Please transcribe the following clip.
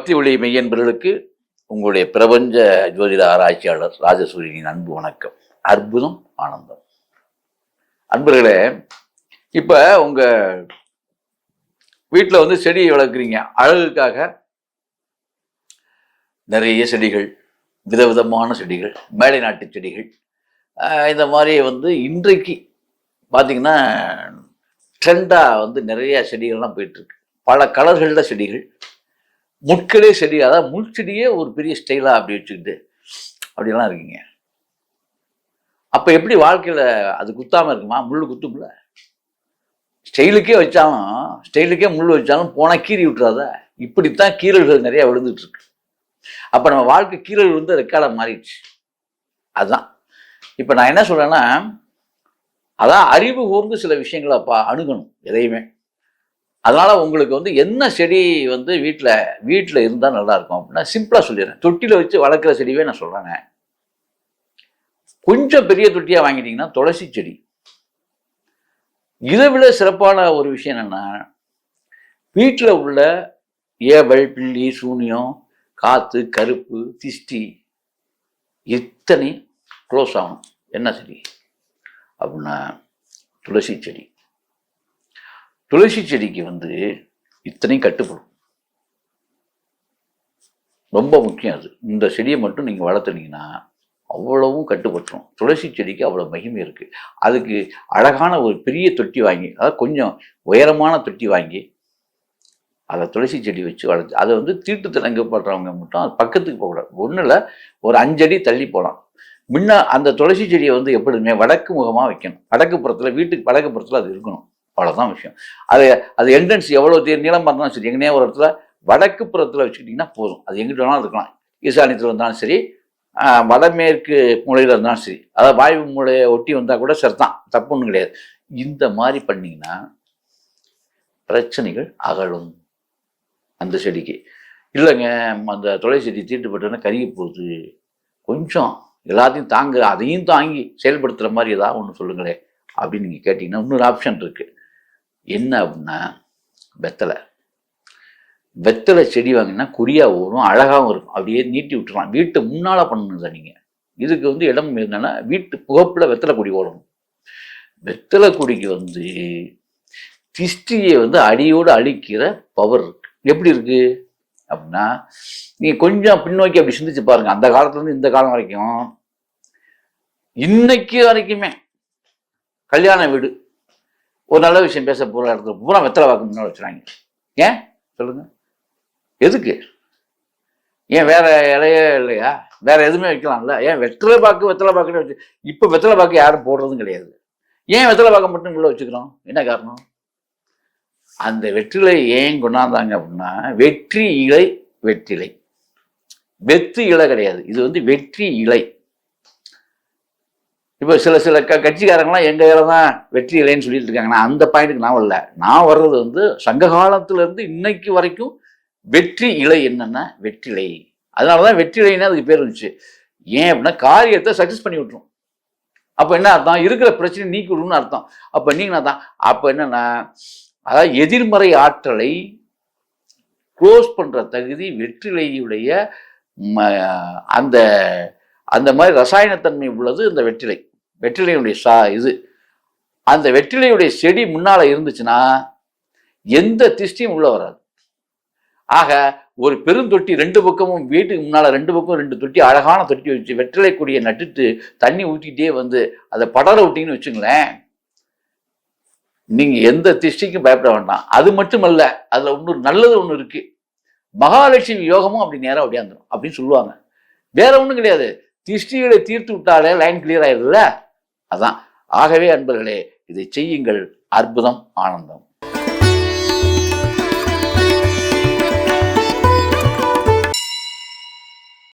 பக்தி ஒளி மெய்யன்பர்களுக்கு உங்களுடைய பிரபஞ்ச ஜோதிட ஆராய்ச்சியாளர் ராஜசூரியனின் அன்பு வணக்கம். அற்புதம் ஆனந்தம். அன்பர்களே, இப்ப உங்க வீட்டில் வந்து செடி வளர்க்குறீங்க, அழகுக்காக நிறைய செடிகள், விதவிதமான செடிகள், மேலை நாட்டு செடிகள், இந்த மாதிரி வந்து இன்றைக்கு பார்த்தீங்கன்னா ட்ரெண்டாக வந்து நிறைய செடிகள்லாம் போயிட்டுருக்கு. பல கலர்களில் செடிகள், முட்களே செடி, அதாவது முள் செடியே ஒரு பெரிய ஸ்டைலாக அப்படி வச்சுக்கிட்டு அப்படிலாம் இருக்கீங்க. அப்போ எப்படி வாழ்க்கையில் அது குத்தாமல் இருக்குமா? முள் குத்தும்ல. ஸ்டைலுக்கே வச்சாலும், ஸ்டைலுக்கே முள் வச்சாலும் போனால் கீறி விட்டுறாத. இப்படித்தான் கீரல்கள் நிறையா விழுந்துட்டு இருக்கு. அப்போ நம்ம வாழ்க்கை கீரல் வந்து ரெக்கார்டாக மாறிடுச்சு. அதுதான் இப்போ நான் என்ன சொல்றேன்னா, அதான் அறிவு கூர்ந்து சில விஷயங்களை அணுகணும் எதையுமே. அதனால உங்களுக்கு வந்து என்ன செடி வந்து வீட்டில் இருந்தால் நல்லா இருக்கும் அப்படின்னா சிம்பிளாக சொல்லிடுறேன். தொட்டியில் வச்சு வளர்க்குற செடியே நான் சொல்கிறேங்க. கொஞ்சம் பெரிய தொட்டியாக வாங்கிட்டீங்கன்னா துளசி செடி. இதை விட சிறப்பான ஒரு விஷயம் என்னன்னா, வீட்டில் உள்ள ஏவல், பில்லி, சூனியம், காற்று, கருப்பு, திஷ்டி எத்தனை க்ளோஸ் ஆகணும். என்ன செடி அப்படின்னா துளசி செடி. துளசி செடிக்கு வந்து இத்தனையும் கட்டுப்படும். ரொம்ப முக்கியம் அது. இந்த செடியை மட்டும் நீங்கள் வளர்த்துனீங்கன்னா அவ்வளவும் கட்டுப்பட்டுரும். துளசி செடிக்கு அவ்வளோ மகிமை இருக்குது. அதுக்கு அழகான ஒரு பெரிய தொட்டி வாங்கி, அதாவது கொஞ்சம் உயரமான தொட்டி வாங்கி அதை துளசி செடி வச்சு வளர்த்து, அதை வந்து தீட்டு திறங்கப்படுறவங்க மட்டும் அது பக்கத்துக்கு போகக்கூடாது. ஒன்றில் ஒரு 5 அடி தள்ளி போகலாம். முன்ன அந்த துளசி செடியை வந்து எப்பொழுதுமே வடக்கு முகமாக வைக்கணும். வடக்கு புறத்தில், வீட்டுக்கு வடக்கு புறத்தில் அது இருக்கணும். அவ்வளோதான் விஷயம். அது என்ட்ரன்ஸ் எவ்வளோ நீளமாக இருந்தாலும் சரி, எங்கேனே ஒரு இடத்துல வடக்கு புறத்தில் வச்சுக்கிட்டிங்கன்னா போதும். அது எங்கிட்ட வேணாலும் இருக்கலாம். ஈசானியத்தில் வந்தாலும் சரி, வடமேற்கு மூலையில் இருந்தாலும் சரி, அதாவது வாயு மூலையை ஒட்டி வந்தால் கூட சரிதான், தப்பு ஒன்றும் கிடையாது. இந்த மாதிரி பண்ணிங்கன்னா பிரச்சனைகள் அகலும். அந்த செடிக்கு இல்லைங்க, அந்த துளசி செடி தீட்டுப்பட்டோன்னா கருகி போகுது, கொஞ்சம் எல்லாத்தையும் அதையும் தாங்கி செயல்படுத்துகிற மாதிரி ஏதாவது ஒன்று சொல்லுங்களேன் அப்படின்னு நீங்கள் கேட்டிங்கன்னா இன்னொரு ஆப்ஷன் இருக்குது. என்ன அப்படின்னா வெத்தலை செடி வாங்கினா கொடியாக வரும், அழகாகவும் இருக்கும். அப்படியே நீட்டி விட்டுருலாம். வீட்டு முன்னால் பண்ணணும். நீங்கள் இதுக்கு வந்து இடம் என்னன்னா, வீட்டு புகப்பில் வெத்தலை கொடி ஓடணும். வெத்தலை கொடிக்கு வந்து திஷ்டியை வந்து அடியோடு அழிக்கிற பவர் இருக்கு. எப்படி இருக்கு அப்படின்னா, நீங்கள் கொஞ்சம் பின்னோக்கி அப்படி சிந்திச்சு பாருங்க. அந்த காலத்துலேருந்து இந்த காலம் வரைக்கும், இன்னைக்கு வரைக்குமே கல்யாண வீடு, ஒரு நல்ல விஷயம் பேச போகிற இடத்துல பூரா வெத்தலை பாக்கு முன்னாடி வச்சுறாங்க. ஏன் சொல்லுங்க? எதுக்கு? ஏன் வேற இலையே இல்லையா? வேற எதுவுமே வைக்கலாம்ல? ஏன் வெத்தலை பாக்குன்னு வச்சு இப்போ வெத்தலை பாக்கு யாரும் போடுறதும் கிடையாது. ஏன் வெத்தலை பாக்க மட்டும் உள்ள வச்சுக்கிறோம்? என்ன காரணம்? அந்த வெற்றிலை ஏன் கொண்டாந்தாங்க அப்படின்னா, வெற்றி இலை, வெற்றிலை, வெத்து இலை கிடையாது. இது வந்து வெற்றி இலை. இப்போ சில கட்சிக்காரங்களாம் எங்கள் இலை தான் வெற்றி இலைன்னு சொல்லிட்டு இருக்காங்கன்னா, அந்த பாயிண்ட்டுக்கு நான் வரல. நான் வர்றது வந்து சங்க காலத்துலேருந்து இன்னைக்கு வரைக்கும் வெற்றி இலை என்னன்னா வெற்றிலை. அதனால தான் வெற்றிலைன்னா அதுக்கு பேர் இருந்துச்சு. ஏன் அப்படின்னா காரியத்தை சக்ஸஸ் பண்ணி விட்டுரும். அப்போ என்ன அர்த்தம்? இருக்கிற பிரச்சனை நீக்கி விடணும்னு அர்த்தம். அப்போ நீங்கன்னா தான் அப்போ என்னன்னா, அதாவது எதிர்மறை ஆற்றலை க்ளோஸ் பண்ணுற தகுதி வெற்றிலையுடைய அந்த மாதிரி ரசாயனத்தன்மை உள்ளது இந்த வெற்றிலையுடைய இது. அந்த வெற்றிலையுடைய செடி முன்னால இருந்துச்சுன்னா எந்த திஷ்டியும் உள்ள வராது. ஆக ஒரு பெருந்தொட்டி 2 பக்கமும், வீட்டுக்கு முன்னால 2 பக்கம் 2 தொட்டி, அழகான தொட்டி வச்சு வெற்றிலை கொடியை நட்டுட்டு தண்ணி ஊற்றிக்கிட்டே வந்து அதை படர விட்டீங்கன்னு வச்சுங்களேன், நீங்க எந்த திஷ்டிக்கும் பயப்பட வேண்டாம். அது மட்டுமல்ல, அதுல இன்னொரு நல்லது ஒன்று இருக்கு. மகாலட்சுமி யோகமும் அப்படி நேரம் அப்படியாந்துடும் அப்படின்னு சொல்லுவாங்க. வேற ஒன்றும் கிடையாது. திஷ்டிகளை தீர்த்து விட்டாலே லைன் கிளியர் ஆயிடுதுல்ல. அதான். ஆகவே அன்பர்களே, இதை செய்யுங்கள். அற்புதம் ஆனந்தம்.